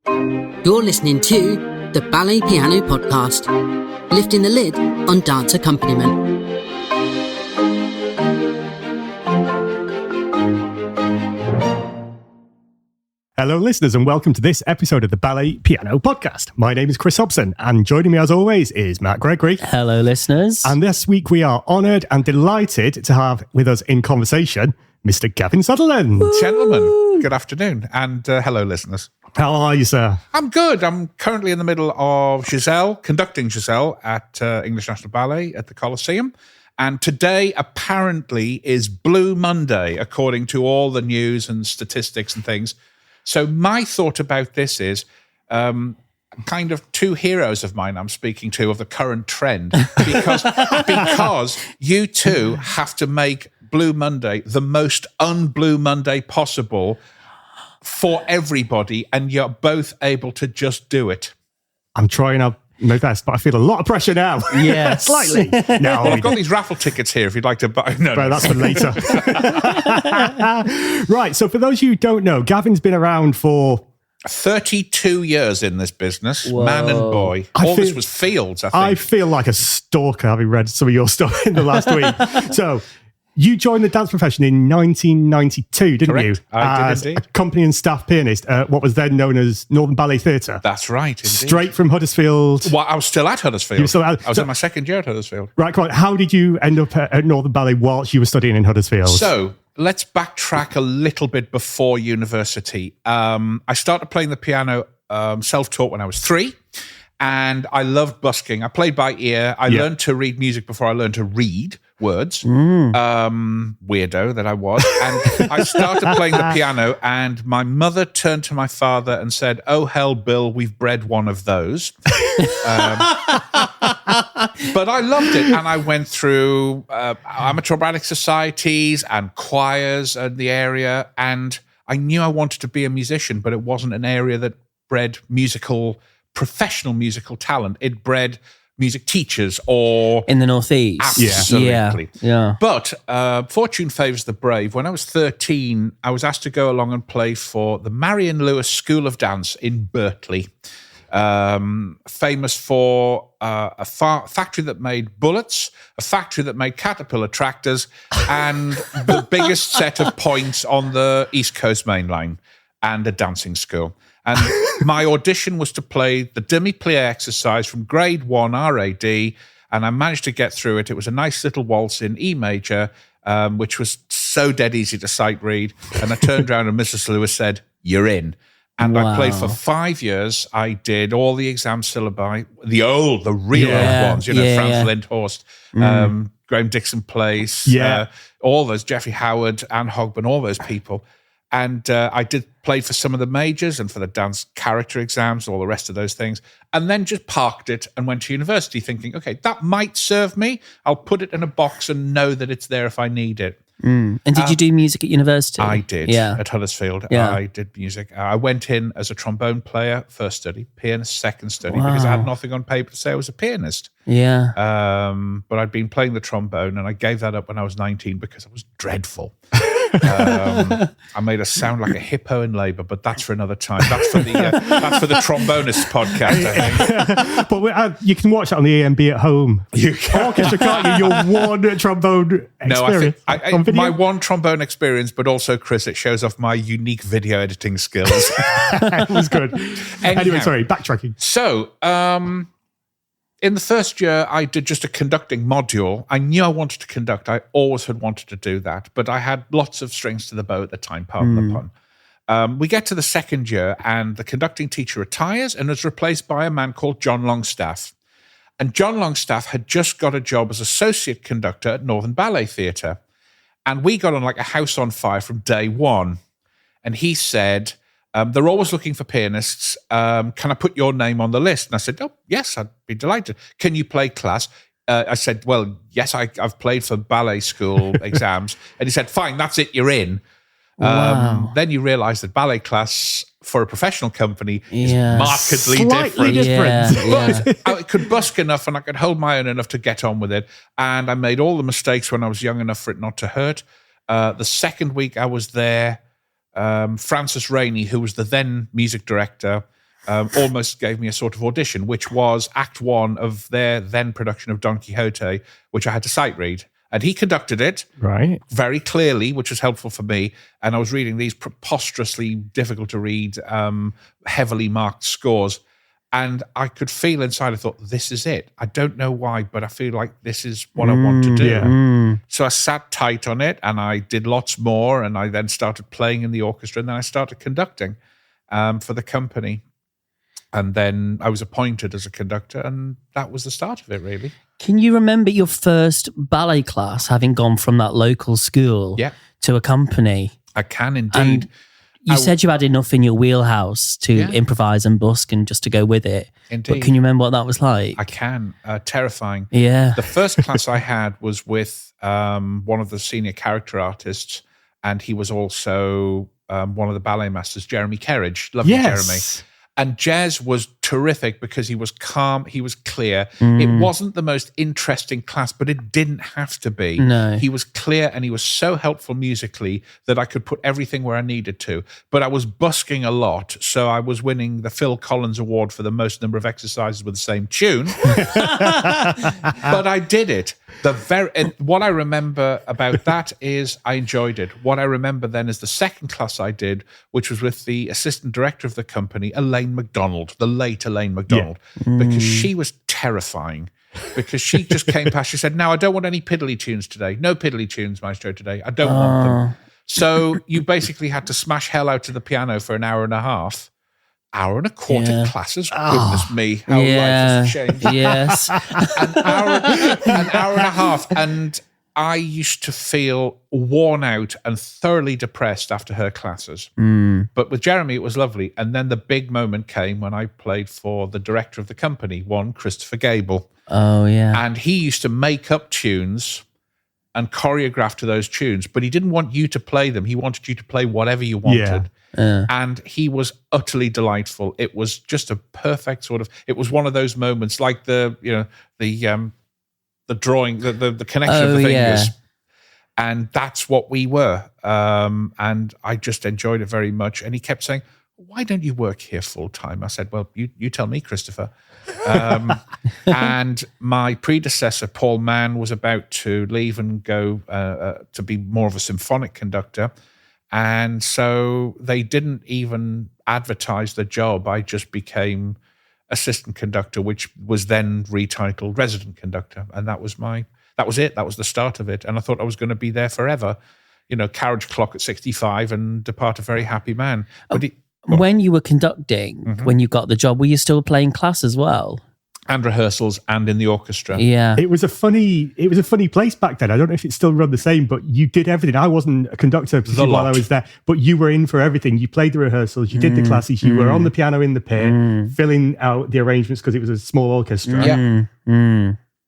You're listening to the Ballet Piano Podcast, lifting the lid on dance accompaniment. Hello listeners and welcome to this episode of the Ballet Piano Podcast. My name is Chris Hobson and joining me as always is Matt Gregory. Hello listeners. And this week we are honoured and delighted to have with us in conversation Mr. Gavin Sutherland. Woo! Gentlemen, good afternoon and hello listeners. How are you, sir? I'm good. I'm currently in the middle of conducting Giselle at English National Ballet at the Coliseum. And today apparently is Blue Monday, according to all the news and statistics and things. So my thought about this is kind of two heroes of mine I'm speaking to of the current trend because you two have to make Blue Monday the most un-Blue Monday possible for everybody, and you're both able to just do it. I'm trying my best, but I feel a lot of pressure now. Yeah, slightly. No, I've got these raffle tickets here if you'd like to buy. No, that's for later. Right, so for those of you who don't know, Gavin's been around for 32 years in this business. Whoa. Man and boy. This was Fields, I think. I feel like a stalker having read some of your stuff in the last week. So you joined the dance profession in 1992, didn't Correct. you? I as did indeed. Company and staff pianist at what was then known as Northern Ballet Theatre. That's right, indeed. Straight from Huddersfield. Well, I was still at Huddersfield. You were still at, I was in my second year at Huddersfield. Right, come on. How did you end up at Northern Ballet whilst you were studying in Huddersfield? So let's backtrack a little bit before university. I started playing the piano self-taught when I was 3. And I loved busking. I played by ear. I learned to read music before I learned to read words. Weirdo that I was. And I started playing the piano, and my mother turned to my father and said, "Oh, hell, Bill, we've bred one of those." But I loved it. And I went through amateur operatic societies and choirs in the area. And I knew I wanted to be a musician, but it wasn't an area that bred professional musical talent. It bred music teachers or in the Northeast. Absolutely. Yeah. But fortune favours the brave. When I was 13, I was asked to go along and play for the Marion Lewis School of Dance in Berkeley, famous for a factory that made bullets, a factory that made Caterpillar tractors, and the biggest set of points on the East Coast Main Line, and a dancing school. And my audition was to play the demi-plie exercise from grade 1 RAD, and I managed to get through it. It was a nice little waltz in E major, which was so dead easy to sight read. And I turned around and Mrs. Lewis said, "You're in." And I played for 5 years. I did all the exam syllabi, the real old ones, Franz Lindhorst, Graham Dixon Place, all those, Jeffrey Howard, Anne Hogben, all those people. And I played for some of the majors and for the dance character exams, all the rest of those things, and then just parked it and went to university thinking, okay, that might serve me. I'll put it in a box and know that it's there if I need it. And did you do music at university? I did, at Huddersfield. Yeah. I did music. I went in as a trombone player, first study, pianist, second study, because I had nothing on paper to say I was a pianist. Yeah. But I'd been playing the trombone, and I gave that up when I was 19 because I was dreadful. I made us sound like a hippo in labour, but that's for another time. That's for the trombonist podcast, I think. But you can watch that on the AMB at home. You can. Orchestra, can't you? Your one trombone experience. No, I think my one trombone experience, but also, Chris, it shows off my unique video editing skills. It was good. Anyway, sorry, backtracking. So, in the first year, I did just a conducting module. I knew I wanted to conduct. I always had wanted to do that, but I had lots of strings to the bow at the time, pardon the pun. We get to the second year, and the conducting teacher retires and is replaced by a man called John Longstaff. And John Longstaff had just got a job as associate conductor at Northern Ballet Theatre. And we got on like a house on fire from day one. And he said, they're always looking for pianists. Can I put your name on the list? And I said, oh, yes, I'd be delighted. Can you play class? I said, well, yes, I've played for ballet school exams. And he said, fine, that's it, you're in. Wow. Then you realise that ballet class for a professional company is markedly Slightly different. But I could busk enough and I could hold my own enough to get on with it. And I made all the mistakes when I was young enough for it not to hurt. The second week I was there, Francis Rainey, who was the then music director, almost gave me a sort of audition, which was Act 1 of their then production of Don Quixote, which I had to sight read. And he conducted it very clearly, which was helpful for me. And I was reading these preposterously difficult to read, heavily marked scores. And I could feel inside, I thought, this is it. I don't know why, but I feel like this is what I want to do. Yeah. So I sat tight on it and I did lots more. And I then started playing in the orchestra and then I started conducting for the company. And then I was appointed as a conductor and that was the start of it, really. Can you remember your first ballet class, having gone from that local school to a company? I can indeed. And you said you had enough in your wheelhouse to improvise and busk and just to go with it. Indeed. But can you remember what that was like? I can. Terrifying. Yeah. The first class I had was with one of the senior character artists, and he was also one of the ballet masters, Jeremy Kerridge. Lovely Jeremy. And Jez was terrific because he was calm, he was clear. It wasn't the most interesting class, but it didn't have to be. No. He was clear and he was so helpful musically that I could put everything where I needed to. But I was busking a lot, so I was winning the Phil Collins Award for the most number of exercises with the same tune. But I did it. What I remember about that is I enjoyed it. What I remember then is the second class I did, which was with the assistant director of the company, Elaine MacDonald, the late Elaine MacDonald, because she was terrifying. Because she just came past, she said, "No, I don't want any piddly tunes today. No piddly tunes, maestro, today. I don't want them." So you basically had to smash hell out of the piano for an hour and a half. Hour and a quarter classes. Goodness me, how life has changed. Yes. An hour and a half. And I used to feel worn out and thoroughly depressed after her classes. But with Jeremy, it was lovely. And then the big moment came when I played for the director of the company, one Christopher Gable. Oh, yeah. And he used to make up tunes and choreograph to those tunes, but he didn't want you to play them. He wanted you to play whatever you wanted. And he was utterly delightful. It was just a perfect sort of, it was one of those moments like the drawing, the connection of the fingers. And that's what we were. And I just enjoyed it very much. And he kept saying, "Why don't you work here full time?" I said, "Well, you tell me, Christopher." And my predecessor, Paul Mann, was about to leave and go to be more of a symphonic conductor. And so they didn't even advertise the job. I just became assistant conductor, which was then retitled resident conductor. And that was it. That was the start of it. And I thought I was going to be there forever. You know, carriage clock at 65 and depart a very happy man. But when you were conducting, when you got the job, were you still playing class as well? And rehearsals and in the orchestra. Yeah. It was a funny place back then. I don't know if it's still run the same, but you did everything. I wasn't a conductor while I was there, but you were in for everything. You played the rehearsals, you did the classes, you were on the piano in the pit, filling out the arrangements because it was a small orchestra.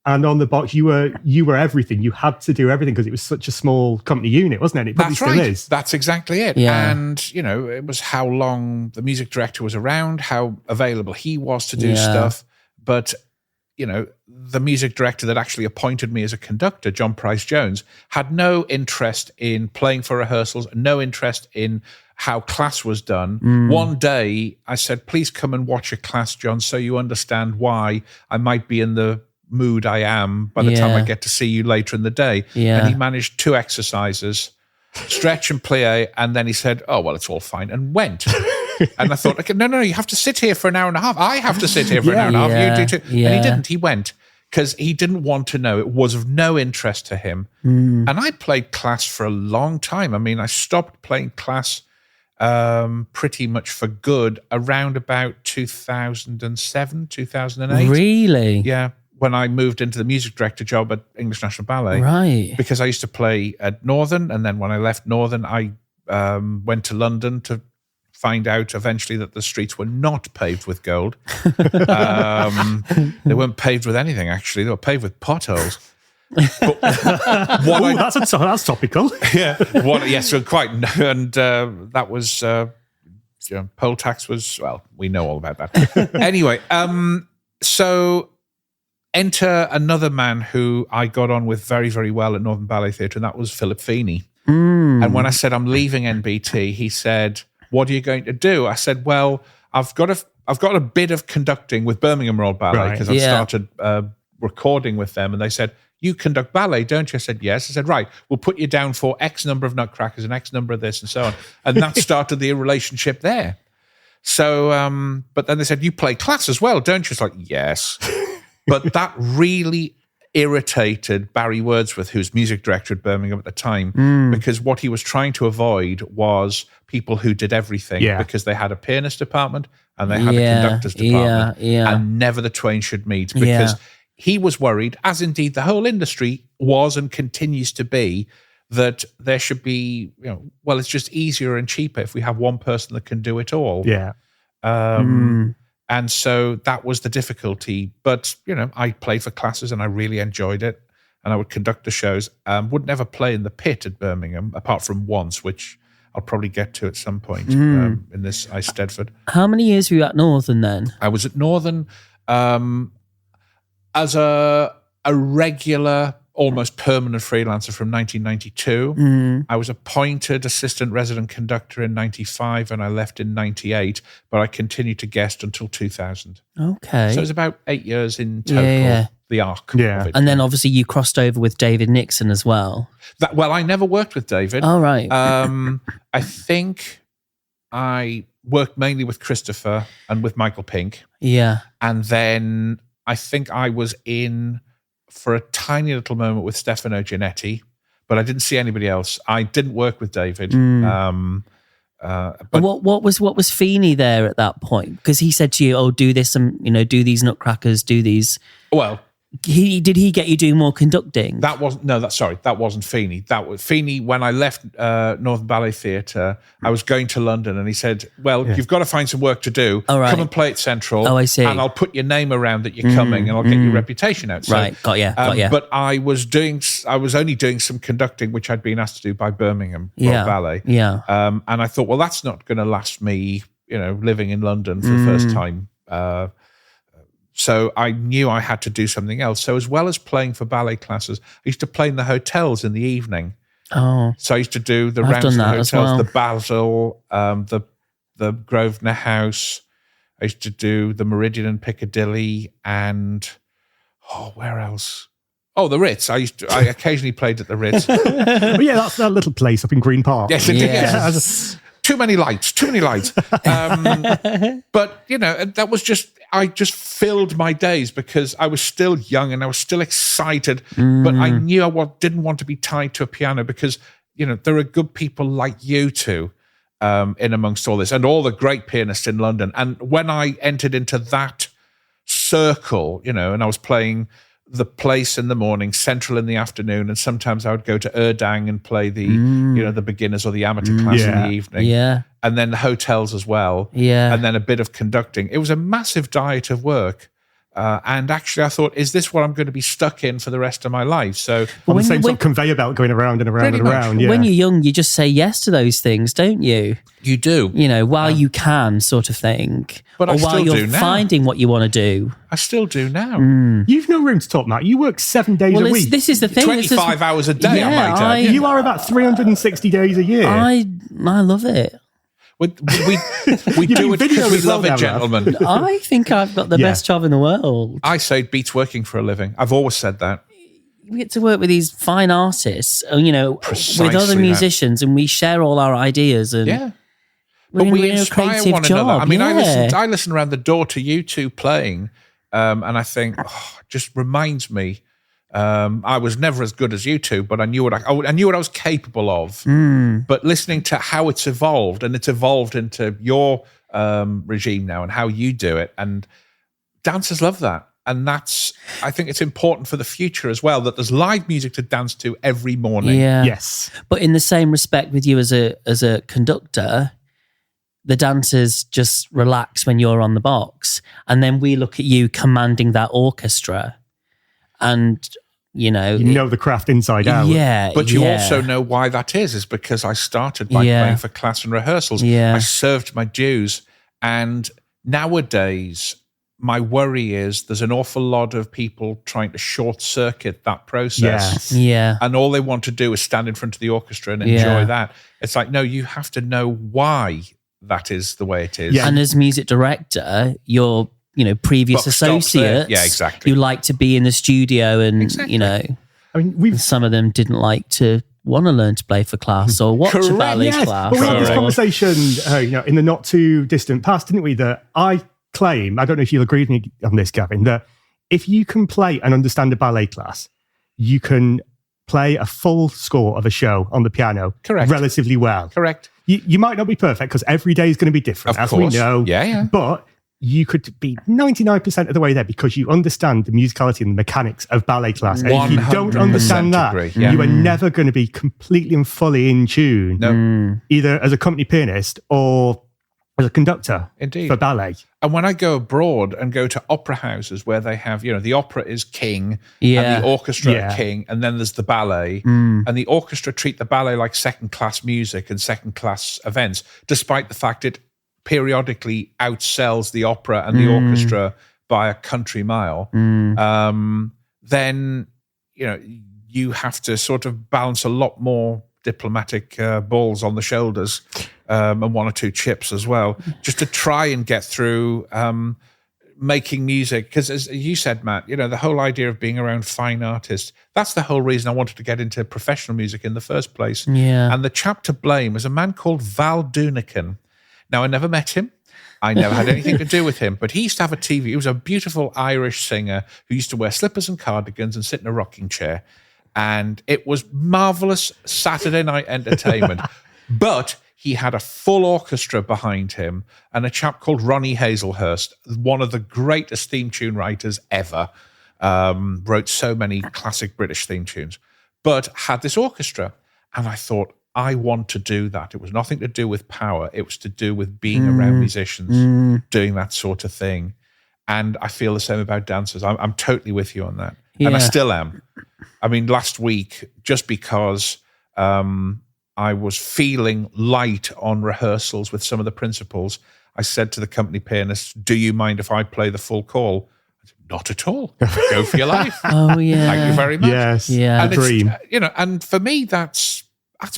And on the box, you were everything. You had to do everything because it was such a small company unit, wasn't it? It probably still is. That's exactly it. Yeah. And, you know, it was how long the music director was around, how available he was to do stuff. But, you know, the music director that actually appointed me as a conductor, John Price Jones, had no interest in playing for rehearsals, no interest in how class was done. One day I said, "Please come and watch a class, John, so you understand why I might be in the mood I am by the time I get to see you later in the day." And he managed 2 exercises, stretch and plie, and then he said, "Oh, well, it's all fine," and went. And I thought, okay, no, you have to sit here for an hour and a half. I have to sit here for an hour and a half. You do too. And he didn't. He went because he didn't want to know. It was of no interest to him. And I played class for a long time. I mean, I stopped playing class pretty much for good around about 2007, 2008. Really? Yeah. When I moved into the music director job at English National Ballet. Right. Because I used to play at Northern. And then when I left Northern, I went to London to find out eventually that the streets were not paved with gold. They weren't paved with anything, actually. They were paved with potholes. But that's topical. So quite. And that was, poll tax was, well, we know all about that. Anyway, so enter another man who I got on with very, very well at Northern Ballet Theatre, and that was Philip Feeney. And when I said I'm leaving NBT, he said, "What are you going to do?" I said, "Well, I've got to I've got a bit of conducting with Birmingham Royal Ballet because I've started recording with them, and they said, you conduct ballet, don't you? I said, yes. I said, right, we'll put you down for X number of nutcrackers and X number of this and so on. And that started the relationship there. So, but then they said, you play class as well, don't you? It's like, yes. But that really irritated Barry Wordsworth, who's music director at Birmingham at the time, because what he was trying to avoid was people who did everything because they had a pianist department and they had a conductor's department and never the twain should meet, because he was worried, as indeed the whole industry was and continues to be, that there should be, well, it's just easier and cheaper if we have one person that can do it all. Yeah. And so that was the difficulty. But, I played for classes and I really enjoyed it. And I would conduct the shows. Would never play in the pit at Birmingham, apart from once, which I'll probably get to at some point in this Eisteddfod. How many years were you at Northern then? I was at Northern as a regular, almost permanent freelancer from 1992. I was appointed assistant resident conductor in 95 and I left in 98, but I continued to guest until 2000. Okay. So it was about 8 years in total, the arc of it. And then obviously you crossed over with David Nixon as well. Well, I never worked with David. Oh, right. I think I worked mainly with Christopher and with Michael Pink. Yeah. And then I think I was in for a tiny little moment with Stefano Giannetti, but I didn't see anybody else. I didn't work with David. But what was Feeney there at that point? Because he said to you, "Oh, do this, do these nutcrackers, do these." Well, did he get you doing more conducting? That wasn't Feeney. That was Feeney. When I left Northern Ballet Theatre, I was going to London, and he said, "Well, you've got to find some work to do. Come and play at Central. Oh, I see. And I'll put your name around that you're coming, and I'll get your reputation out." So, right, got you. But I was only doing some conducting, which I'd been asked to do by Birmingham Royal Ballet. Yeah. And I thought, well, that's not going to last me, living in London for the first time. So I knew I had to do something else. So as well as playing for ballet classes, I used to play in the hotels in the evening. Oh. So I used to do the rounds of the hotels, the Basel, the Grosvenor House. I used to do the Meridian and Piccadilly and, where else? Oh, the Ritz. I occasionally played at the Ritz. Well, that's that little place up in Green Park. Yes, it is. Too many lights. But, that was I just filled my days because I was still young and I was still excited, but I knew I didn't want to be tied to a piano because, there are good people like you two in amongst all this and all the great pianists in London. And when I entered into that circle, and I was playing the Place in the morning, Central in the afternoon, and sometimes I would go to Erdang and play the, the beginners or the amateur class in the evening. Yeah. And then the hotels as well. Yeah. And then a bit of conducting. It was a massive diet of work. And actually I thought, is this what I'm going to be stuck in for the rest of my life? So on the same sort of conveyor belt going around and around and around. Yeah. When you're young, you just say yes to those things, don't you? You do. While you can, sort of thing. But or while you're finding what you want to do. I still do now. You've no room to talk, Matt. You work 7 days a week. This is the thing. 25 hours a day, I might add. You are about 360 days a year. I love it. We do it because we love it, gentlemen. I think I've got the best job in the world. I say it beats working for a living. I've always said that. We get to work with these fine artists, Precisely with other musicians, and we share all our ideas. And but we inspire one another. I mean, Yeah. I listen around the door to you two playing, and I think, it just reminds me. I was never as good as you two, but I knew what I knew what I was capable of. But listening to how it's evolved, and it's evolved into your regime now, and how you do it, and dancers love that, and I think it's important for the future as well that there's live music to dance to every morning. Yeah. Yes, but in the same respect, with you as a conductor, the dancers just relax when you're on the box, and then we look at you commanding that orchestra. And, you know the craft inside out. Yeah. But you also know why that is because I started by playing for class and rehearsals. Yeah. I served my dues. And nowadays, my worry is there's an awful lot of people trying to short circuit that process. Yes. Yeah. And all they want to do is stand in front of the orchestra and enjoy that. It's like, no, you have to know why that is the way it is. Yeah. And as music director, your previous Buck stops there. associates, Yeah, exactly. who like to be in the studio, and I mean, some of them didn't like to want to learn to play for class or watch a ballet class. But we had this or- conversation, in the not too distant past, didn't we? That I claim, I don't know if you'll agree with me on this, Gavin, that if you can play and understand a ballet class, you can play a full score of a show on the piano relatively well. Correct. You might not be perfect because every day is going to be different, as we know. Yeah. But you could be 99% of the way there because you understand the musicality and the mechanics of ballet class. And if you don't understand that, you are never going to be completely and fully in tune, either as a company pianist or as a conductor for ballet. And when I go abroad and go to opera houses where they have, the opera is king and the orchestra are king, and then there's the ballet, and the orchestra treat the ballet like second-class music and second-class events, despite the fact it periodically outsells the opera and the orchestra by a country mile, then, you have to sort of balance a lot more diplomatic balls on the shoulders and one or two chips as well, just to try and get through making music. Because as you said, Matt, the whole idea of being around fine artists, that's the whole reason I wanted to get into professional music in the first place. Yeah. And the chap to blame is a man called Val Dunican. Now, I never met him. I never had anything to do with him, but he used to have a TV. He was a beautiful Irish singer who used to wear slippers and cardigans and sit in a rocking chair. And it was marvelous Saturday night entertainment. But he had a full orchestra behind him and a chap called Ronnie Hazelhurst, one of the greatest theme tune writers ever, wrote so many classic British theme tunes, but had this orchestra. And I thought, I want to do that. It was nothing to do with power. It was to do with being around musicians, doing that sort of thing. And I feel the same about dancers. I'm totally with you on that. And I still am. I mean, last week, just because I was feeling light on rehearsals with some of the principals, I said to the company pianist, do you mind if I play the full call? I said, not at all. Go for your life. Oh, yeah. Thank you very much. Yes, Yeah. a dream. And for me, that's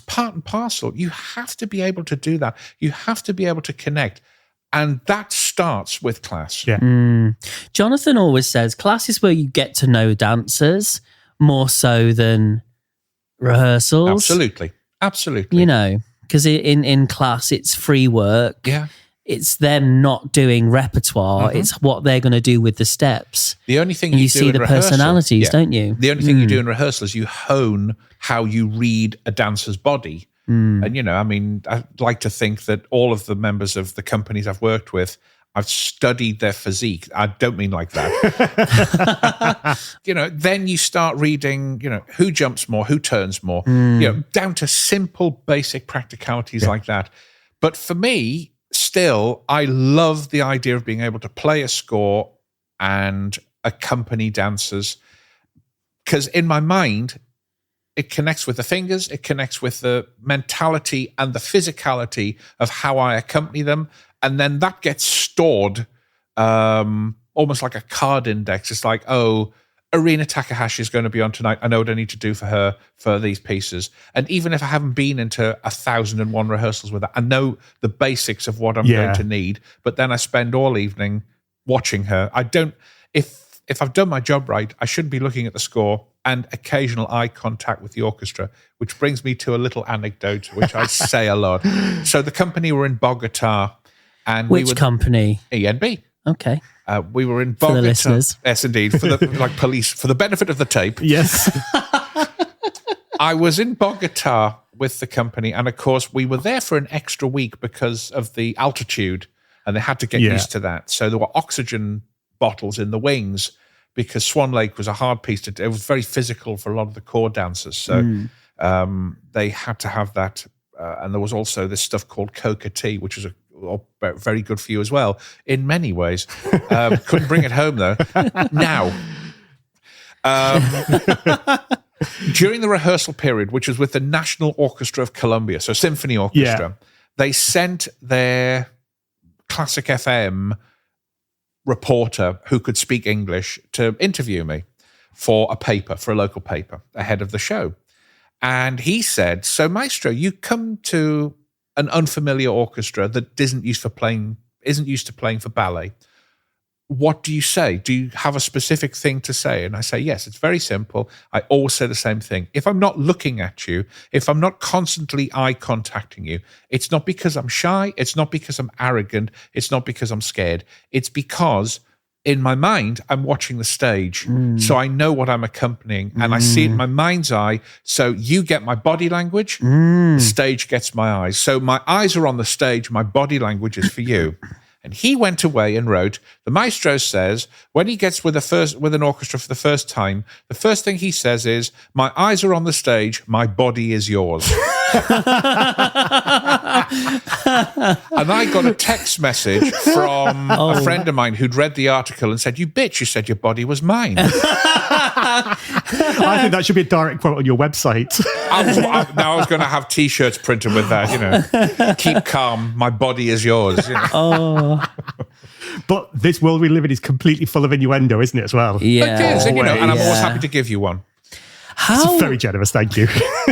part and parcel. You have to be able to do that. You have to be able to connect. And that starts with class. Yeah. Jonathan always says class is where you get to know dancers more so than rehearsals. Absolutely. Because in class it's free work. Yeah. It's them not doing repertoire. It's what they're going to do with the steps. The only thing and you do see in the rehearsal, personalities, don't you? The only thing you do in rehearsal is you hone how you read a dancer's body. And, I'd like to think that all of the members of the companies I've worked with, I've studied their physique. I don't mean like that. Then you start reading, who jumps more, who turns more, down to simple, basic practicalities like that. But for me, still, I love the idea of being able to play a score and accompany dancers. Because in my mind, it connects with the fingers, it connects with the mentality and the physicality of how I accompany them. And then that gets stored almost like a card index. It's like, oh, Arina Takahashi is going to be on tonight. I know what I need to do for her for these pieces. And even if I haven't been into 1,001 rehearsals with her, I know the basics of what I'm going to need. But then I spend all evening watching her. If I've done my job right, I shouldn't be looking at the score and occasional eye contact with the orchestra, which brings me to a little anecdote, which I say a lot. So the company were in Bogota. And Which company? ENB. Okay. We were in Bogota. For the listeners. Yes, indeed. For the police, for the benefit of the tape. Yes. I was in Bogota with the company, and of course, we were there for an extra week because of the altitude, and they had to get used to that. So there were oxygen bottles in the wings because Swan Lake was a hard piece to do. It was very physical for a lot of the core dancers. So they had to have that. And there was also this stuff called coca tea, which is very good for you as well in many ways. Couldn't bring it home though. Now, during the rehearsal period, which was with the National Orchestra of Columbia, so Symphony Orchestra, they sent their Classic FM reporter who could speak English to interview me for a local paper ahead of the show. And he said, so Maestro, you come to an unfamiliar orchestra that isn't used to playing for ballet, what do you say? Do you have a specific thing to say? And I say, yes, it's very simple. I always say the same thing. If I'm not looking at you, if I'm not constantly eye contacting you, it's not because I'm shy. It's not because I'm arrogant. It's not because I'm scared. It's because in my mind, I'm watching the stage. So I know what I'm accompanying and I see it in my mind's eye. So you get my body language, the stage gets my eyes. So my eyes are on the stage, my body language is for you. And he went away and wrote, the maestro says, when he gets with an orchestra for the first time, the first thing he says is, my eyes are on the stage, my body is yours. And I got a text message from a friend of mine who'd read the article and said, you bitch, you said your body was mine. I think that should be a direct quote on your website. Now I was going to have T-shirts printed with that, keep calm, my body is yours. Oh. But this world we live in is completely full of innuendo, isn't it, as well? Yeah. It is, and I'm always happy to give you one. It's very generous, thank you.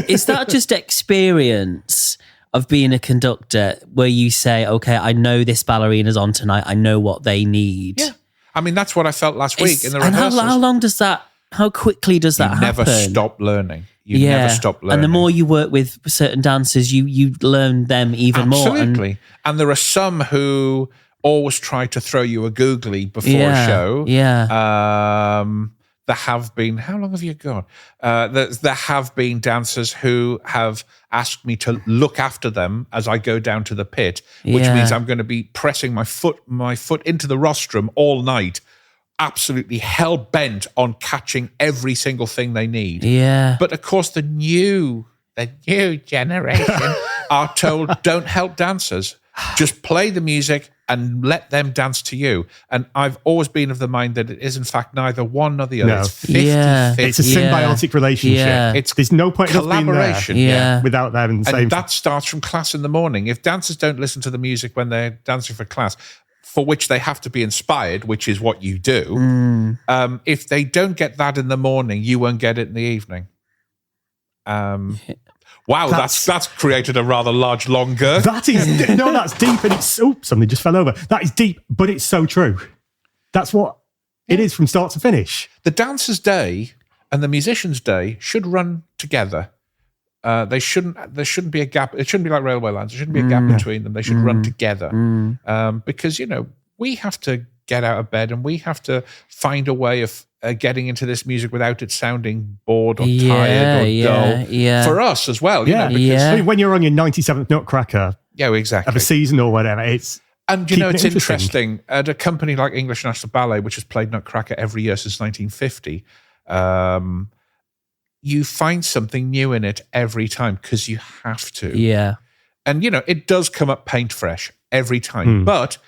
Is that just experience of being a conductor where you say, okay, I know this ballerina's on tonight, I know what they need? Yeah. I mean, that's what I felt last week in the rehearsals. And how quickly does that happen? You never stop learning. You never stop learning. And the more you work with certain dancers, you learn them even more. Absolutely. And there are some who always try to throw you a googly before a show. Yeah. There have been, how long have you gone? There have been dancers who have asked me to look after them as I go down to the pit, which means I'm going to be pressing my foot into the rostrum all night, absolutely hell-bent on catching every single thing they need. Yeah. But of course, the new generation are told, don't help dancers. Just play the music and let them dance to you. And I've always been of the mind that it is, in fact, neither one nor the other. No. It's 50-50. It's a symbiotic relationship. Yeah. There's no point in us being collaboration. there without them in the same. And that starts from class in the morning. If dancers don't listen to the music when they're dancing for class, for which they have to be inspired, which is what you do, if they don't get that in the morning, you won't get it in the evening. Wow, that's created a rather large, long girth. That's deep, and it's something just fell over. That is deep, but it's so true. That's what it is from start to finish. The dancer's day and the musician's day should run together. There shouldn't be a gap. It shouldn't be like railway lines. There shouldn't be a gap between them. They should run together. Because, we have to get out of bed and we have to find a way of getting into this music without it sounding bored or tired or dull. Yeah. For us as well. Because when you're on your 97th Nutcracker exactly. of a season or whatever, it's... And, it's interesting. At a company like English National Ballet, which has played Nutcracker every year since 1950, you find something new in it every time because you have to. Yeah. And, it does come up paint fresh every time. But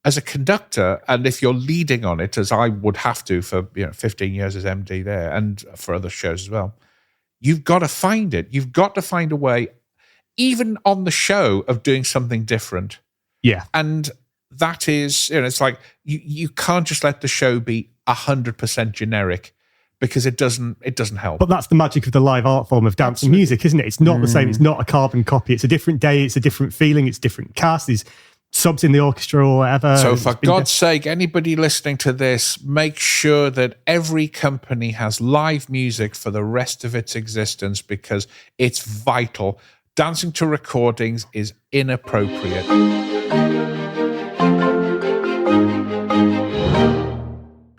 as a conductor, and if you're leading on it, as I would have to for 15 years as MD there and for other shows as well, you've got to find it. You've got to find a way, even on the show, of doing something different. Yeah. And that is, it's like you can't just let the show be 100% generic because it doesn't help. But that's the magic of the live art form of dance and music, isn't it? It's not the same. It's not a carbon copy. It's a different day. It's a different feeling. It's different cast. There's subs in the orchestra or whatever. So for God's sake, anybody listening to this, make sure that every company has live music for the rest of its existence because it's vital. Dancing to recordings is inappropriate.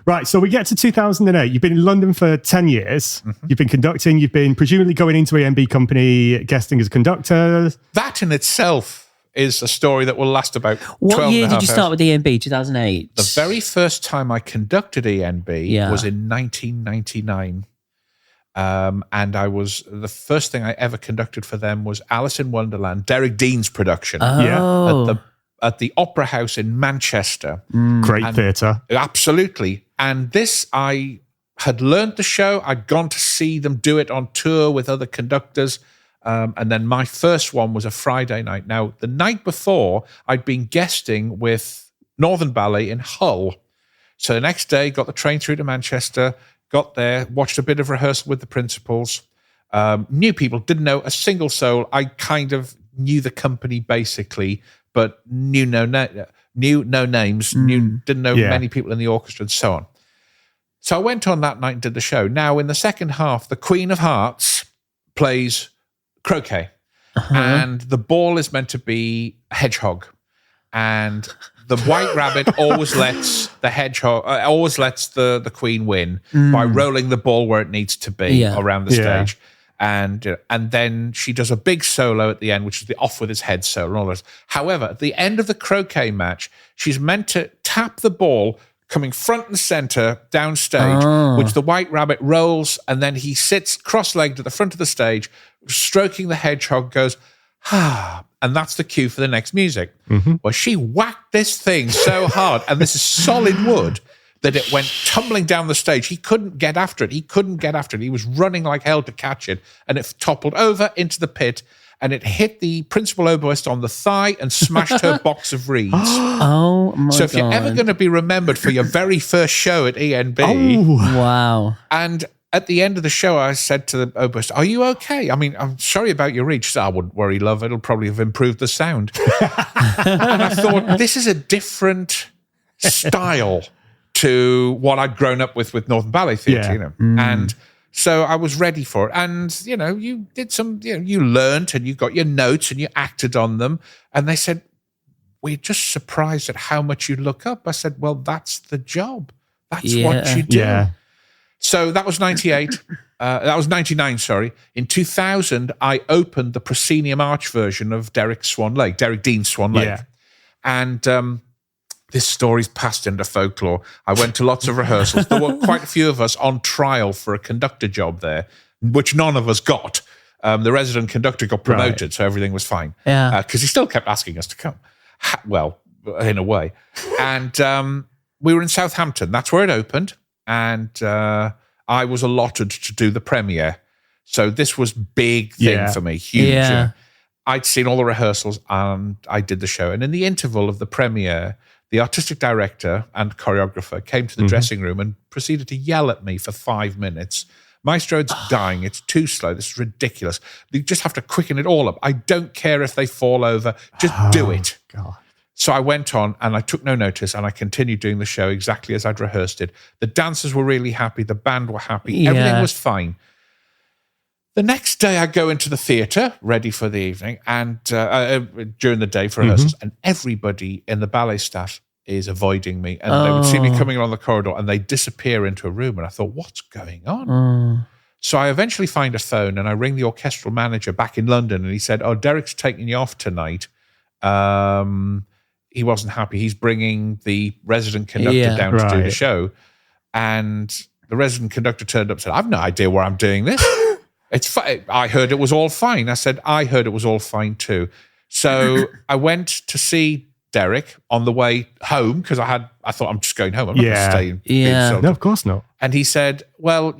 Right, so we get to 2008. You've been in London for 10 years. You've been conducting. You've been presumably going into ENB company, guesting as a conductor. That in itself is a story that will last about 12 What year did you start hours. with ENB? 2008? The very first time I conducted ENB was in 1999. And the first thing I ever conducted for them was Alice in Wonderland, Derek Dean's production. At the Opera House in Manchester. Great theatre. Absolutely. And this, I had learned the show. I'd gone to see them do it on tour with other conductors. And then my first one was a Friday night. Now, the night before, I'd been guesting with Northern Ballet in Hull. So the next day, got the train through to Manchester, got there, watched a bit of rehearsal with the principals, knew people, didn't know a single soul. I kind of knew the company basically, but knew no names, didn't know many people in the orchestra and so on. So I went on that night and did the show. Now, in the second half, the Queen of Hearts plays croquet, and the ball is meant to be a hedgehog, and the White Rabbit always lets the hedgehog, lets the Queen win by rolling the ball where it needs to be around the stage. And then she does a big solo at the end, which is the off with his head solo and all this. However, at the end of the croquet match, she's meant to tap the ball coming front and center downstage, which the White Rabbit rolls, and then he sits cross-legged at the front of the stage, stroking the hedgehog, goes, and that's the cue for the next music. Well, she whacked this thing so hard, and this is solid wood, that it went tumbling down the stage. He couldn't get after it. He was running like hell to catch it, and it toppled over into the pit, and it hit the principal oboist on the thigh and smashed her box of reeds. Oh, my God. So if you're ever going to be remembered for your very first show at ENB... Wow. And at the end of the show, I said to the oboist, "Are you okay? I mean, I'm sorry about your reed." She said, "I wouldn't worry, love. It'll probably have improved the sound." And I thought, this is a different style to what I'd grown up with Northern Ballet Theatre, you know. And so I was ready for it. And, you know, you did some, you know, you learned and you got your notes and you acted on them. And they said, "We're just surprised at how much you look up." I said, "Well, that's the job. That's what you do." Yeah. So that was 98. That was 99, sorry. In 2000, I opened the proscenium arch version of Derek Dean's Swan Lake. Yeah. And this story's passed into folklore. I went to lots of rehearsals. There were quite a few of us on trial for a conductor job there, which none of us got. The resident conductor got promoted, so everything was fine. Yeah. Because he still kept asking us to come. Well, in a way. And we were in Southampton. That's where it opened. And I was allotted to do the premiere. So this was big thing for me, huge. Yeah. I'd seen all the rehearsals and I did the show. And in the interval of the premiere, the artistic director and choreographer came to the dressing room and proceeded to yell at me for 5 minutes. "Maestro, it's dying. It's too slow. This is ridiculous. You just have to quicken it all up. I don't care if they fall over. Just do it." God. So I went on and I took no notice and I continued doing the show exactly as I'd rehearsed it. The dancers were really happy. The band were happy. Yeah. Everything was fine. The next day I go into the theatre, ready for the evening, and during the day for rehearsals, and everybody in the ballet staff is avoiding me. And they would see me coming along the corridor and they disappear into a room. And I thought, what's going on? So I eventually find a phone and I ring the orchestral manager back in London and he said, "Oh, Derek's taking you off tonight." He wasn't happy. He's bringing the resident conductor down to do the show. And the resident conductor turned up and said, "I've no idea where I'm doing this. I heard it was all fine." I said, "I heard it was all fine too." So I went to see Derek on the way home because I thought, I'm just going home. I'm not going to stay. No, of course not. And he said, "Well,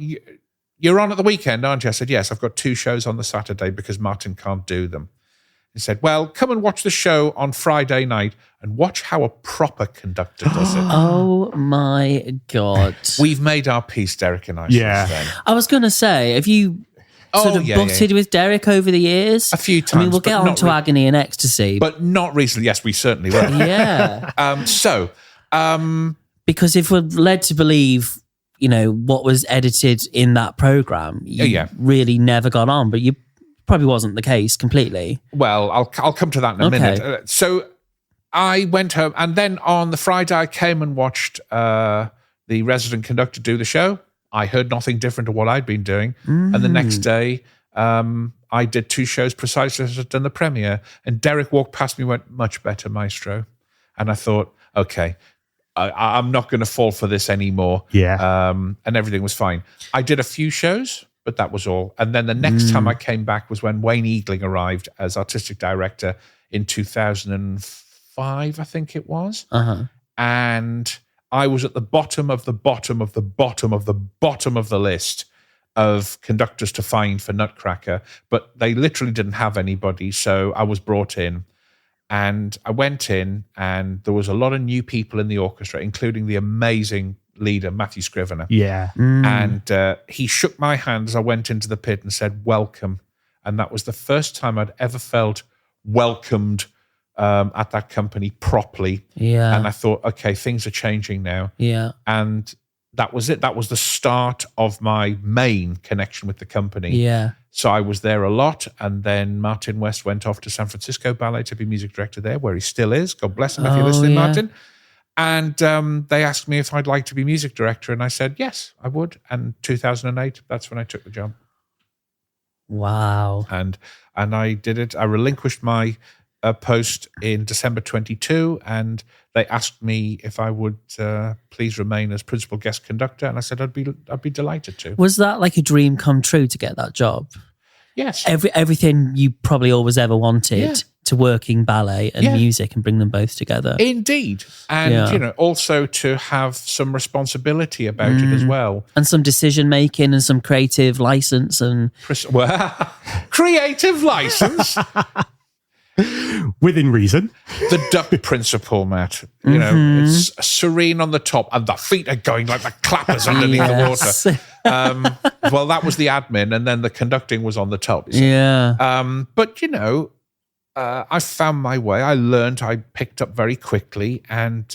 you're on at the weekend, aren't you?" I said, "Yes, I've got 2 shows on the Saturday because Martin can't do them." He said, "Well, come and watch the show on Friday night and watch how a proper conductor does it." Oh my God. We've made our peace, Derek and I. Then. I was going to say, have you sort of butted with Derek over the years? A few times. I mean, we'll get on to Agony and Ecstasy. But not recently. Yes, we certainly will. Yeah. Because if we're led to believe, you know, what was edited in that program, you really never got on, but you probably wasn't the case completely. Well, I'll come to that in a minute. So I went home, and then on the Friday I came and watched the resident conductor do the show. I heard nothing different to what I'd been doing. And the next day I did 2 shows precisely as I'd done the premiere. And Derek walked past me and went, "Much better, Maestro." And I thought, okay, I'm not going to fall for this anymore. Yeah. And everything was fine. I did a few shows, but that was all. And then the next time I came back was when Wayne Eagling arrived as artistic director in 2005, I think it was. And I was at the bottom of the bottom of the bottom of the bottom of the list of conductors to find for Nutcracker, but they literally didn't have anybody. So I was brought in. And I went in and there was a lot of new people in the orchestra, including the amazing leader, Matthew Scrivener. Yeah. And he shook my hand as I went into the pit and said, "Welcome." And that was the first time I'd ever felt welcomed at that company properly. Yeah. And I thought, okay, things are changing now. Yeah. And that was it. That was the start of my main connection with the company. Yeah. So I was there a lot. And then Martin West went off to San Francisco Ballet to be music director there, where he still is. God bless him if you're listening, Martin. And they asked me if I'd like to be music director. And I said, yes, I would. And 2008, that's when I took the job. Wow. And I did it. I relinquished my post in December 22, and they asked me if I would please remain as principal guest conductor, and I said I'd be delighted to. Was that like a dream come true to get that job? Yes. Everything you probably always ever wanted to work in ballet and music and bring them both together. Indeed. And, also to have some responsibility about it as well. And some decision making and some creative license and... Creative license? Within reason. The duck principle, Matt. It's serene on the top and the feet are going like the clappers underneath the water. Well, that was the admin, and then the conducting was on the top. Yeah. But, I found my way. I learned. I picked up very quickly, and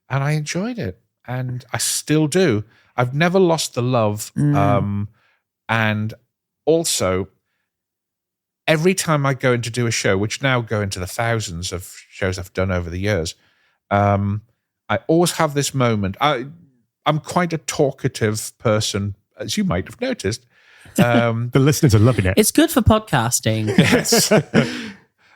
I enjoyed it, and I still do. I've never lost the love, and also every time I go in to do a show, which now go into the thousands of shows I've done over the years, I always have this moment. I'm quite a talkative person, as you might have noticed. The listeners are loving it. It's good for podcasting. Yes.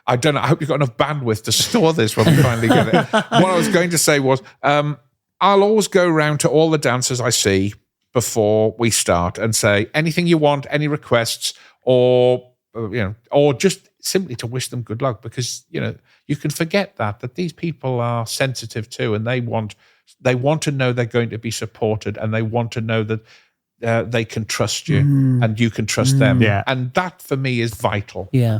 I don't know. I hope you've got enough bandwidth to store this when we finally get it. What I was going to say was, I'll always go around to all the dancers I see before we start and say, anything you want, any requests, or just simply to wish them good luck, because, you can forget that these people are sensitive too, and they want to know they're going to be supported, and they want to know that they can trust you and you can trust them. Yeah. And that for me is vital. Yeah.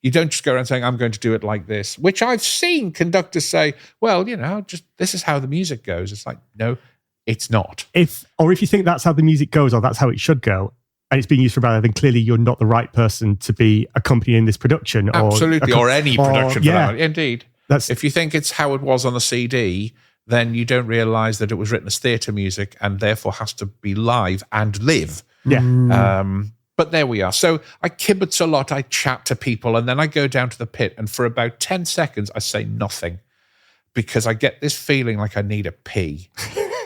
You don't just go around saying, I'm going to do it like this, which I've seen conductors say, well, just this is how the music goes. It's like, no, it's not. If you think that's how the music goes, or that's how it should go, and it's being used for ballet, then clearly you're not the right person to be accompanying this production. Absolutely, or any production for that. Indeed. If you think it's how it was on the CD, then you don't realise that it was written as theatre music and therefore has to be live and live. Yeah. But there we are. So I kibitz a lot, I chat to people, and then I go down to the pit, and for about 10 seconds I say nothing, because I get this feeling like I need a pee.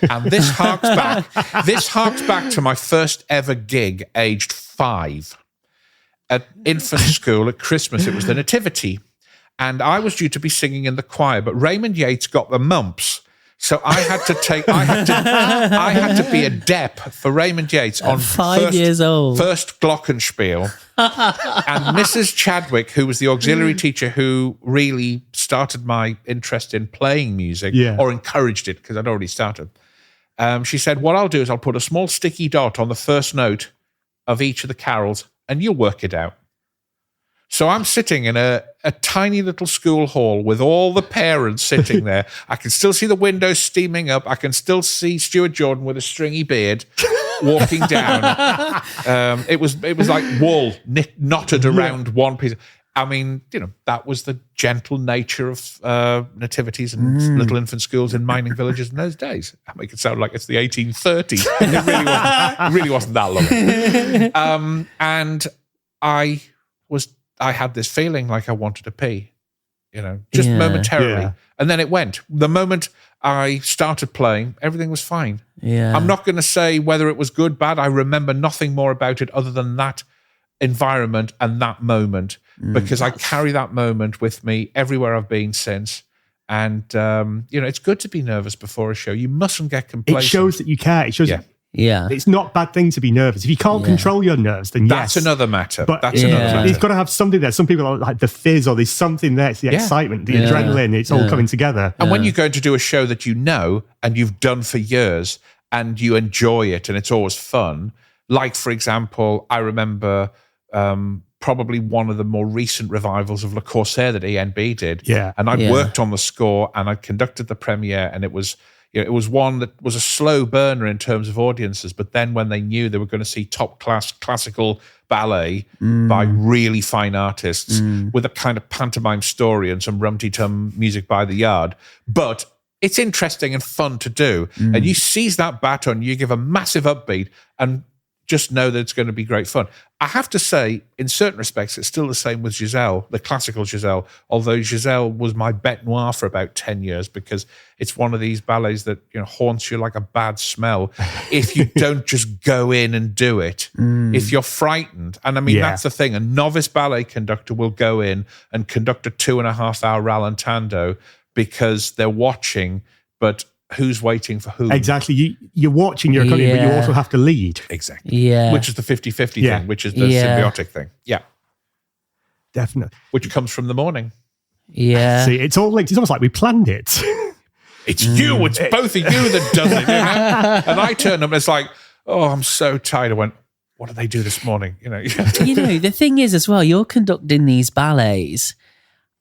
And this harks back to my first ever gig, aged 5, at infant school at Christmas. It was the Nativity, and I was due to be singing in the choir, but Raymond Yates got the mumps. So I had to be a dep for Raymond Yates on 5 years old. First glockenspiel. And Mrs. Chadwick, who was the auxiliary teacher who really started my interest in playing music, or encouraged it, because I'd already started, she said, what I'll do is I'll put a small sticky dot on the first note of each of the carols, and you'll work it out. So I'm sitting in a tiny little school hall with all the parents sitting there. I can still see the windows steaming up. I can still see Stuart Jordan with a stringy beard walking down. It was like wool knotted around one piece. I mean, that was the gentle nature of nativities and little infant schools in mining villages in those days. I make it sound like it's the 1830s. It really wasn't that long. And I had this feeling like I wanted to pee, just momentarily. Yeah. And then it went. The moment I started playing, everything was fine. Yeah. I'm not going to say whether it was good, bad. I remember nothing more about it other than that environment and that moment, because I carry that moment with me everywhere I've been since. And, it's good to be nervous before a show. You mustn't get complacent. It shows that you care. It shows Yeah. It's not a bad thing to be nervous. If you can't control your nerves, then that's another matter. But that's another matter. You've got to have something there. Some people are like the fizz, or there's something there. It's the excitement, the adrenaline. It's all coming together. And when you go to do a show that you know and you've done for years and you enjoy it and it's always fun, like, for example, I remember probably one of the more recent revivals of Le Corsaire that ENB did. Yeah. And I'd worked on the score and I conducted the premiere, and it was... it was one that was a slow burner in terms of audiences, but then when they knew they were going to see top class classical ballet by really fine artists with a kind of pantomime story and some rum-ti-tum music by the yard, but it's interesting and fun to do. And you seize that baton, you give a massive upbeat, and just know that it's going to be great fun. I have to say, in certain respects, it's still the same with Giselle, the classical Giselle, although Giselle was my bête noire for about 10 years because it's one of these ballets that haunts you like a bad smell if you don't just go in and do it. If you're frightened. And I mean, that's the thing. A novice ballet conductor will go in and conduct a 2.5-hour rallentando because they're watching, but who's waiting for who? Exactly. You're watching your accompanying, but you also have to lead. Exactly. Yeah. Which is the 50-50 thing, which is the symbiotic thing. Yeah. Definitely. Which comes from the morning. Yeah. See, it's all linked. It's almost like we planned it. It's you. It's both of you that does it. And I turn up and it's like, oh, I'm so tired. I went, what did they do this morning? The thing is as well, you're conducting these ballets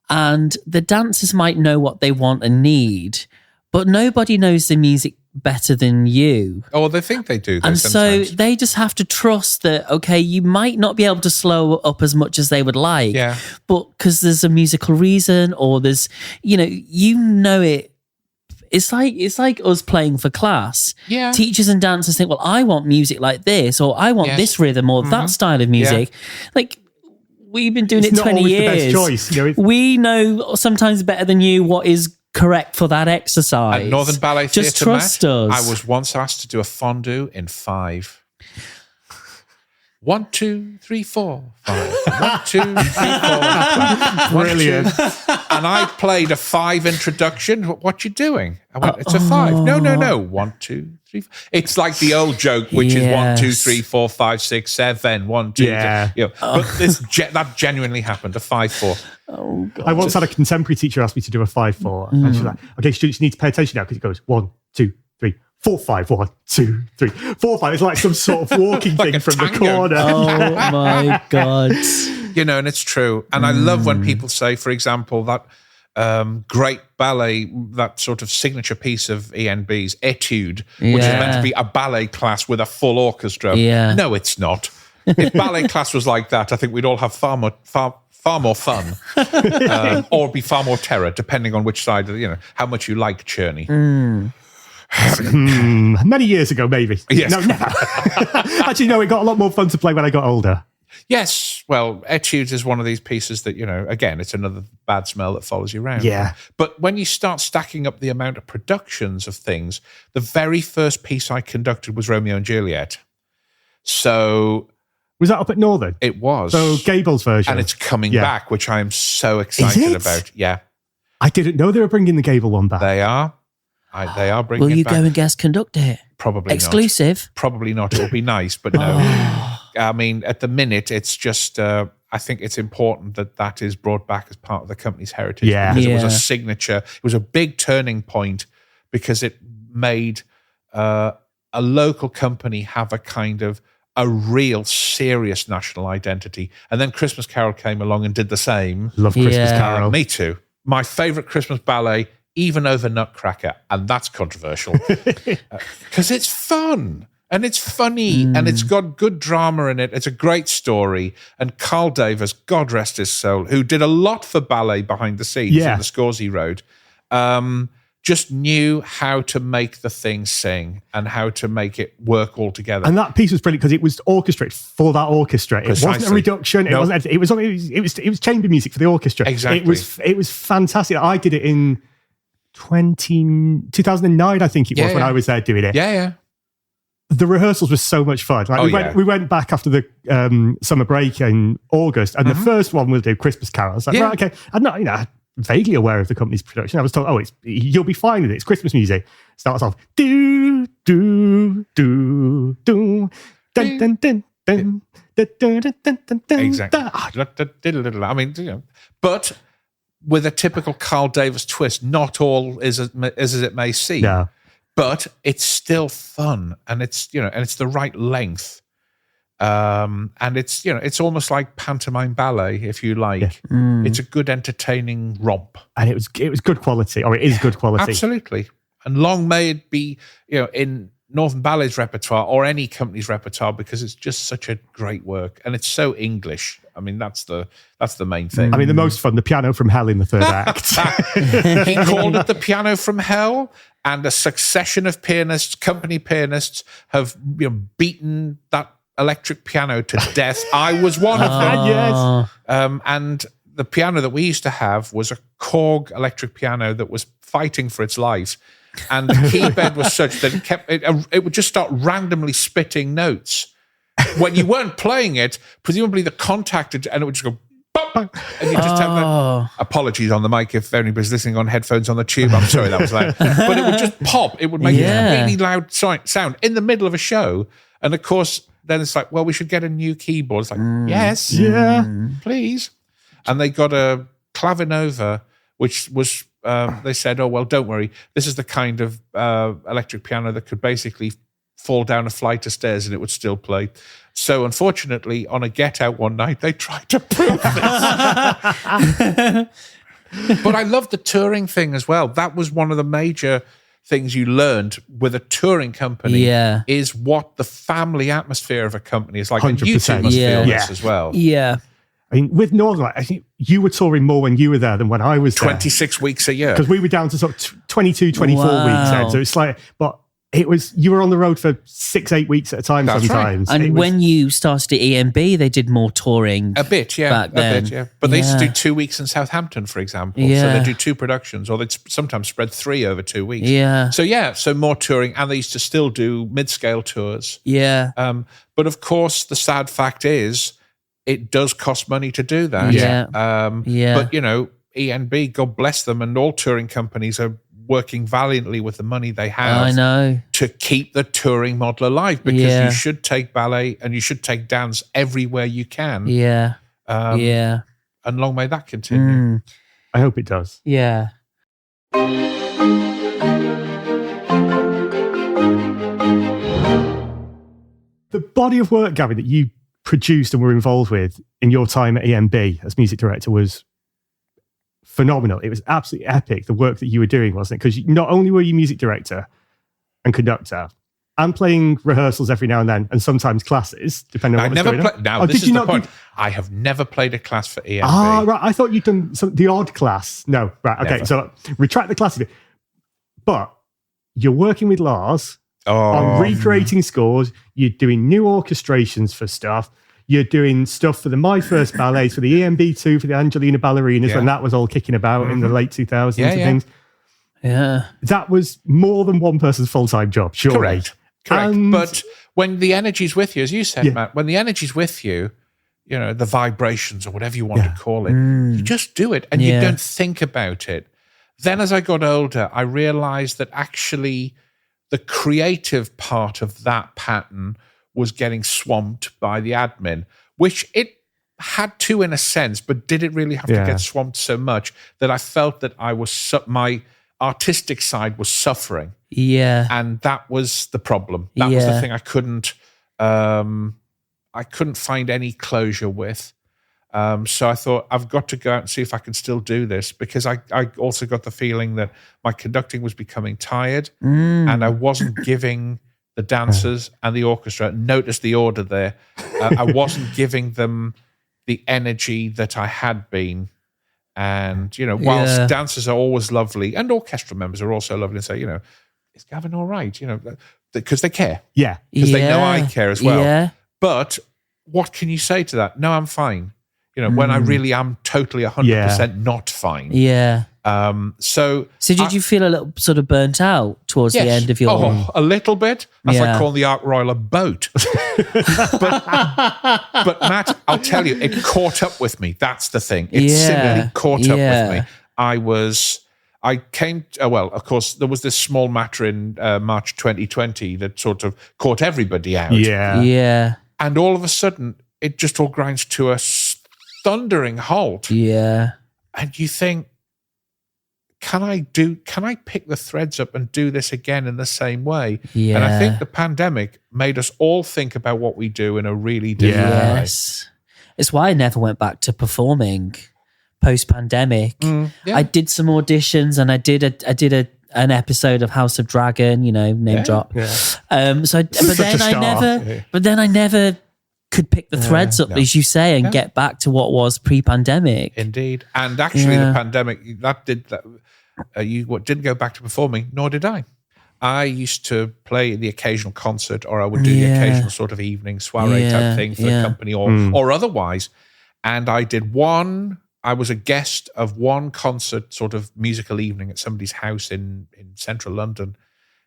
and the dancers might know what they want and need, but nobody knows the music better than you. Oh, they think they do. And sometimes. so they just have to trust that, okay, you might not be able to slow up as much as they would like, but because there's a musical reason or there's, it. It's like us playing for class. Yeah. Teachers and dancers think, well, I want music like this, or I want this rhythm or that style of music. Like, we've been doing it 20 years. The best choice. We know sometimes better than you what is correct for that exercise. At Northern Ballet Theatre, just trust us. I was once asked to do a fondue in 5. 1, 2, 3, 4, 5. 1, 2, 3, 4. 5. Brilliant. And I played a 5 introduction. What you doing? I went, it's a 5. No. 1, 2, 3, 4. It's like the old joke, which is 1, 2, 3, 4, 5, 6, 7. 1, 2, 3. But that genuinely happened, a 5-4. Oh, God. I once had a contemporary teacher ask me to do a 5-4. And she's like, okay, students, you need to pay attention now because it goes 1, 2, 3, 4, 5, 1, 2, 3, 4, 5. It's like some sort of walking like thing from tango. the corner. Oh, my God. And it's true. And I love when people say, for example, that great ballet, that sort of signature piece of ENB's, Etude, which is meant to be a ballet class with a full orchestra. Yeah. No, it's not. If ballet class was like that, I think we'd all have far more fun, or be far more terror, depending on which side of how much you like Cherney. Many years ago, maybe. Yes. No, never. Actually, no, it got a lot more fun to play when I got older. Yes. Well, Etudes is one of these pieces that, again, it's another bad smell that follows you around. Yeah. But when you start stacking up the amount of productions of things, the very first piece I conducted was Romeo and Juliet. So... Was that up at Northern? It was. So Gable's version. And it's coming back, which I am so excited about. Yeah. I didn't know they were bringing the Gable one back. They are. They are bringing Will you it back. go and guest conduct it? Probably Exclusive? Not. Probably not. It will be nice, but no. I mean, at the minute, it's just... I think it's important that is brought back as part of the company's heritage. Yeah. Because it was a signature. It was a big turning point because it made a local company have a real serious national identity. And then Christmas Carol came along and did the same. Love Christmas Carol. Me too. My favourite Christmas ballet, even over Nutcracker, and that's controversial because it's fun and it's funny and it's got good drama in it. It's a great story. And Carl Davis, God rest his soul, who did a lot for ballet behind the scenes in the scores he wrote, just knew how to make the thing sing and how to make it work all together. And that piece was brilliant because it was orchestrated for that orchestra. Precisely. It wasn't a reduction. It wasn't. It was chamber music for the orchestra. Exactly. It was fantastic. I did it in 2009, I think it was, when I was there doing it. Yeah. The rehearsals were so much fun. We went back after the summer break in August, and the first one we'll do Christmas Carol. I was like, right, okay. I'm not, vaguely aware of the company's production. I was told, you'll be fine with it. It's Christmas music. Starts off, do, do, do, do, dun, dun, dun, dun, dun, dun, dun, dun, dun. Exactly. I mean, but with a typical Carl Davis twist, not all is as it may seem. No. But it's still fun, and it's the right length. And it's almost like pantomime ballet, if you like. It's a good, entertaining romp. And it was good quality, or it is good quality. Absolutely. And long may it be, in Northern Ballet's repertoire or any company's repertoire, because it's just such a great work and it's so English. I mean, that's the main thing. I mean, the most fun, the piano from hell in the third act. He called it the piano from hell, and a succession of pianists, company pianists, have beaten that electric piano to death. I was one of them. Yes. And the piano that we used to have was a Korg electric piano that was fighting for its life. And the keybed was such that it would just start randomly spitting notes. When you weren't playing it, presumably the contact, and it would just go, bop, and you just have that. Apologies on the mic if anybody's listening on headphones on the tube. I'm sorry that was loud. But it would just pop. It would make a really loud sound in the middle of a show. And of course, then it's like, well, we should get a new keyboard. It's like, yes, please. And they got a Clavinova, which was, they said, oh, well, don't worry. This is the kind of electric piano that could basically fall down a flight of stairs and it would still play. So unfortunately, on a get out one night, they tried to prove this. But I love the touring thing as well. That was one of the major things you learned with a touring company is what the family atmosphere of a company is like. 100%. And you two must feel this as well. Yeah. I mean, with Northern, I think you were touring more when you were there than when I was 26 weeks a year. Because we were down to sort of 22, 24 weeks then. So it's like, but you were on the road for 6-8 weeks at a time. That's sometimes. Right. And when you started at EMB, they did more touring. A bit, Back then. But they used to do 2 weeks in Southampton, for example. Yeah. So they'd do 2 productions, or they'd sometimes spread 3 over 2 weeks. Yeah. So more touring, and they used to still do mid-scale tours. Yeah. But of course, the sad fact is, it does cost money to do that. But, ENB, God bless them, and all touring companies are working valiantly with the money they have to keep the touring model alive, because you should take ballet and you should take dance everywhere you can. And long may that continue. I hope it does. Yeah. The body of work, Gavin, that you produced and were involved with in your time at EMB as music director was phenomenal. It was absolutely epic, the work that you were doing, wasn't it? Because not only were you music director and conductor and playing rehearsals every now and then, and sometimes classes, depending on what's going on. Now, this is the point. I have never played a class for EMB. Ah, right. I thought you'd done the odd class. No, right. Okay, Never. So retract the class a bit. But you're working with Lars on recreating scores. You're doing new orchestrations for stuff. You're doing stuff for the My First Ballets, for the EMB2, for the Angelina Ballerinas, when that was all kicking about in the late 2000s and things. Yeah. That was more than one person's full-time job, surely. Correct. But when the energy's with you, as you said, Matt, when the energy's with you, the vibrations or whatever you want to call it, you just do it and you don't think about it. Then as I got older, I realized that actually the creative part of that pattern was getting swamped by the admin, which it had to in a sense, but did it really have to get swamped so much that I felt that I was my artistic side was suffering. Yeah. And that was the problem. That was the thing I couldn't find any closure with. So I thought, I've got to go out and see if I can still do this, because I also got the feeling that my conducting was becoming tired and I wasn't giving the dancers and the orchestra, notice the order there, I wasn't giving them the energy that I had been. And, whilst dancers are always lovely and orchestra members are also lovely and say, is Gavin all right? Because they care. Yeah. Because they know I care as well. Yeah. But what can you say to that? No, I'm fine. When I really am totally 100% not fine. Yeah. So did you feel a little sort of burnt out towards the end of your... Oh, a little bit. That's like calling the Ark Royal a boat. but Matt, I'll tell you, it caught up with me. That's the thing. It simply caught up with me. I came, of course, there was this small matter in March 2020 that sort of caught everybody out. Yeah. Yeah. And all of a sudden, it just all grinds to a thundering halt. Yeah. And you think, can I pick the threads up and do this again in the same way? Yeah. And I think the pandemic made us all think about what we do in a really different way. Yes. It's why I never went back to performing post-pandemic. I did some auditions and I did an episode of House of Dragon, name drop. Yeah. But then I never could pick the threads up, as you say, and get back to what was pre-pandemic. Indeed. And actually the pandemic, didn't go back to performing, nor did I. I used to play the occasional concert, or I would do the occasional sort of evening soiree type thing for the company or otherwise. And I was a guest of one concert sort of musical evening at somebody's house in central London.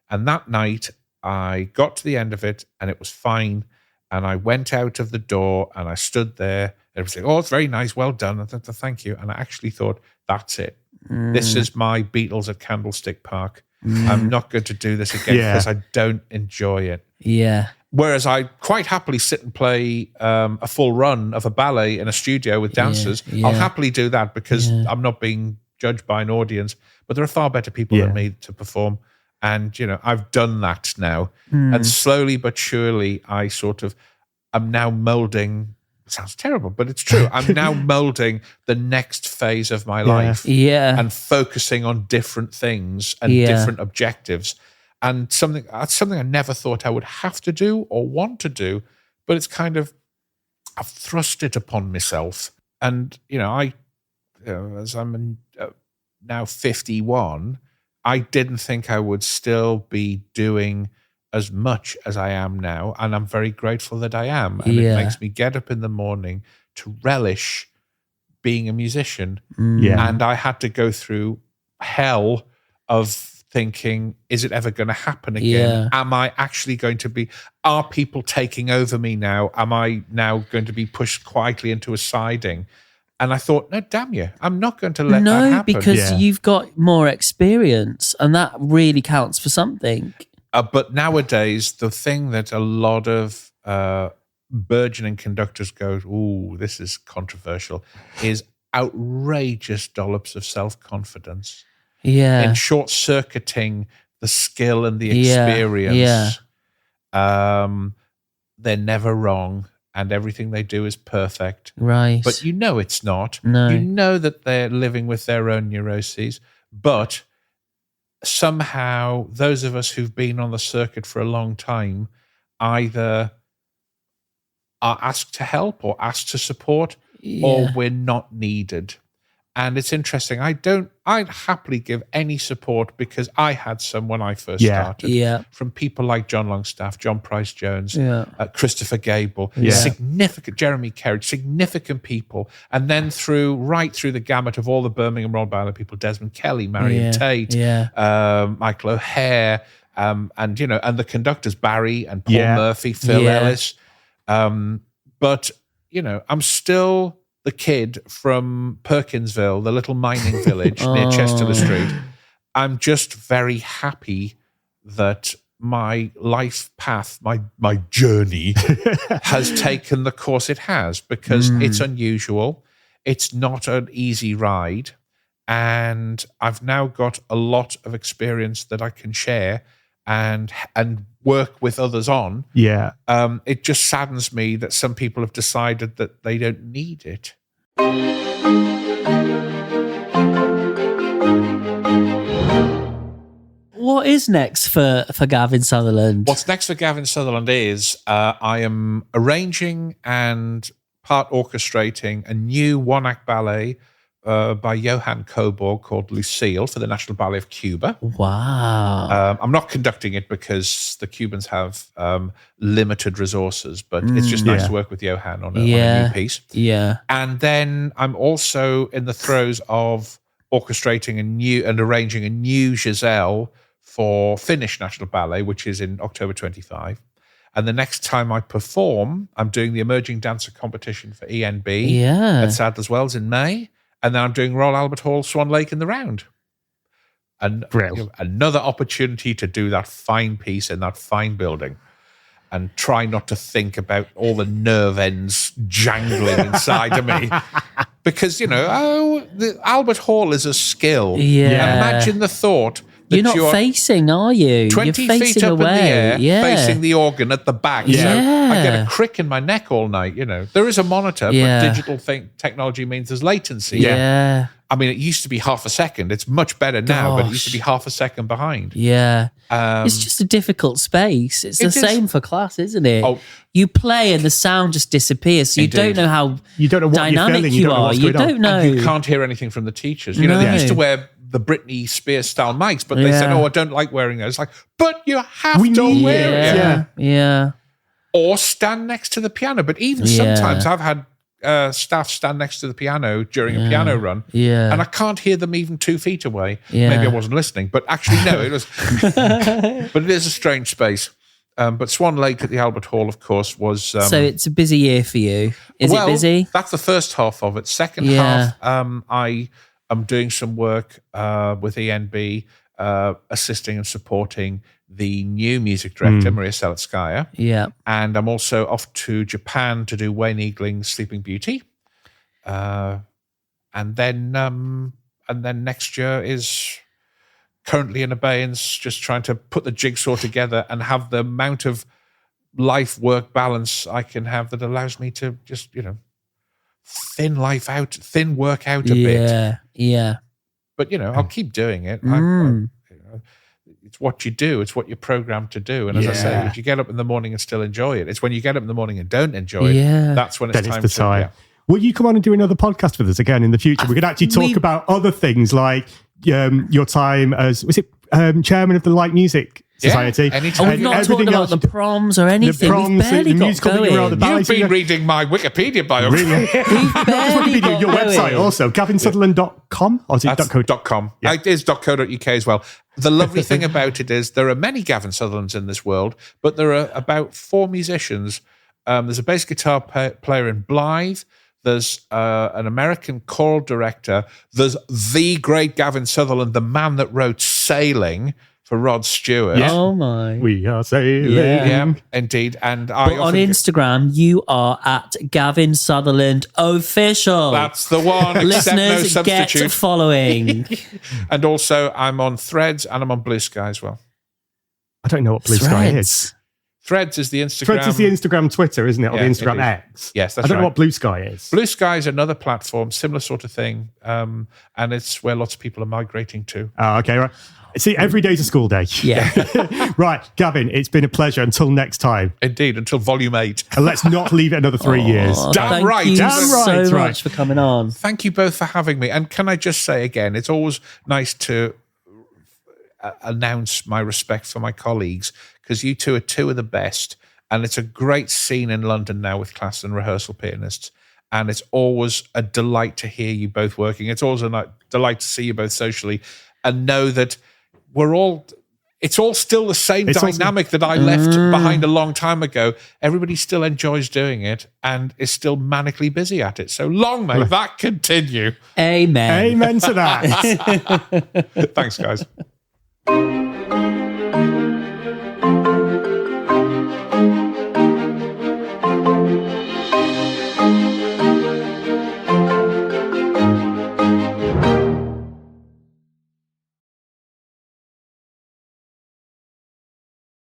And that night I got to the end of it and it was fine. And I went out of the door and I stood there. And was like, oh, it's very nice. Well done. I thought, thank you. And I actually thought, that's it. This is my Beatles at Candlestick Park. I'm not going to do this again because I don't enjoy it. Yeah. Whereas I quite happily sit and play a full run of a ballet in a studio with dancers. Yeah. I'll happily do that because I'm not being judged by an audience. But there are far better people than me to perform. And, I've done that now. And slowly but surely, I I'm now molding. Sounds terrible, but it's true. I'm now molding the next phase of my life. Yeah. And focusing on different things and different objectives. And that's something I never thought I would have to do or want to do, but it's kind of, I've thrust it upon myself. And, as I'm now 51, I didn't think I would still be doing as much as I am now. And I'm very grateful that I am. And it makes me get up in the morning to relish being a musician. And I had to go through hell of thinking, is it ever going to happen again? Am I actually going to are people taking over me now? Am I now going to be pushed quietly into a siding? And I thought, no, damn you, I'm not going to let that happen. No, because you've got more experience and that really counts for something. But nowadays, the thing that a lot of burgeoning conductors go, ooh, this is controversial, is outrageous dollops of self-confidence. Yeah. In short-circuiting the skill and the experience. They're never wrong and everything they do is perfect. Right. But it's not. No. You know that they're living with their own neuroses. But somehow those of us who've been on the circuit for a long time either are asked to help or asked to support or we're not needed. And it's interesting. I'd happily give any support because I had some when I first started. Yeah. From people like John Longstaff, John Price Jones, Christopher Gable, significant Jeremy Kerridge, significant people. And then right through the gamut of all the Birmingham Royal Ballet people, Desmond Kelly, Marion Tate, Michael O'Hare, and the conductors, Barry and Paul Murphy, Phil Ellis. But I'm still the kid from Perkinsville, the little mining village near Chester Street. I'm just very happy that my life path, my journey has taken the course it has because it's unusual. It's not an easy ride. And I've now got a lot of experience that I can share and work with others on. Yeah. It just saddens me that some people have decided that they don't need it. What is next for Gavin Sutherland? What's next for Gavin Sutherland is I am arranging and part orchestrating a new one-act ballet by Johann Coburg called Lucille for the National Ballet of Cuba. Wow. I'm not conducting it because the Cubans have limited resources, but it's just nice to work with Johann on a new piece. Yeah. And then I'm also in the throes of orchestrating and arranging a new Giselle for Finnish National Ballet, which is in October 25. And the next time I perform, I'm doing the Emerging Dancer competition for ENB at Sadler's Wells in May. And then I'm doing Royal Albert Hall, Swan Lake in the round. And another opportunity to do that fine piece in that fine building and try not to think about all the nerve ends jangling inside of me. Because, the Albert Hall is a skill. Yeah. Imagine the thought that you're not facing, are you? 20 you're feet up away. in the air, facing the organ at the back. So I get a crick in my neck all night. There is a monitor, but digital technology means there's latency. Yeah. I mean, it used to be half a second. It's much better now, but it used to be half a second behind. Yeah. It's just a difficult space. It's the same for class, isn't it? Oh. You play and the sound just disappears. So you don't know how what dynamic you are. You don't know. And you can't hear anything from the teachers. You know, they used to wear the Britney Spears style mics, but they said, I don't like wearing those. It's like, but you have to wear it. Yeah. Or stand next to the piano. But even sometimes I've had staff stand next to the piano during a piano run, and I can't hear them even 2 feet away. Maybe I wasn't listening, but actually no, it was. But it is a strange space. But Swan Lake at the Albert Hall, of course, was. So it's a busy year for you. Is it busy? That's the first half of it. Second half, I am doing some work with ENB, assisting and supporting the new music director, Maria Seletskaya. Yeah. And I'm also off to Japan to do Wayne Eagling's Sleeping Beauty. And then next year is currently in abeyance, just trying to put the jigsaw together and have the amount of life-work balance I can have that allows me to just, thin work out a bit. Yeah. But, I'll keep doing it. It's what you do. It's what you're programmed to do. And as I say, if you get up in the morning and still enjoy it, it's when you get up in the morning and don't enjoy it, that's when it's time to. Yeah. Will you come on and do another podcast with us again in the future? We could actually talk about other things like your time as, chairman of the Light Music Society. We've not talked about the proms or anything. We've barely got going. You've been reading my Wikipedia biography. We've barely got your website also, gavinsutherland.com or is it .com? Yeah. It is .co.uk as well. The lovely thing about it is there are many Gavin Sutherlands in this world, but there are about 4 musicians. There's a bass guitar player in Blythe. There's an American choral director. There's the great Gavin Sutherland, the man that wrote Sailing for Rod Stewart. Yeah. Oh my. We are sailing. Yeah, indeed. And on Instagram, you are at Gavin Sutherland Official. That's the one. Listeners, no get following. And also, I'm on Threads and I'm on Blue Sky as well. I don't know what Blue Sky is. Threads is the Instagram. Threads is the Instagram Twitter, isn't it? Or the Instagram X. Yes, that's I don't know what Blue Sky is. Blue Sky is another platform, similar sort of thing. And it's where lots of people are migrating to. Oh, okay, right. See, every day's a school day. Yeah. Right, Gavin, it's been a pleasure. Until next time. Indeed, until volume 8. And let's not leave it another 3 years. Damn right. Thank you so much for coming on. Thank you both for having me. And can I just say again, it's always nice to announce my respect for my colleagues, because you two are 2 of the best. And it's a great scene in London now with class and rehearsal pianists. And it's always a delight to hear you both working. It's always a delight to see you both socially and know that it's all still the same dynamic that I left behind a long time ago. Everybody still enjoys doing it and is still manically busy at it. So long may that continue. Amen. Amen to that. Thanks, guys.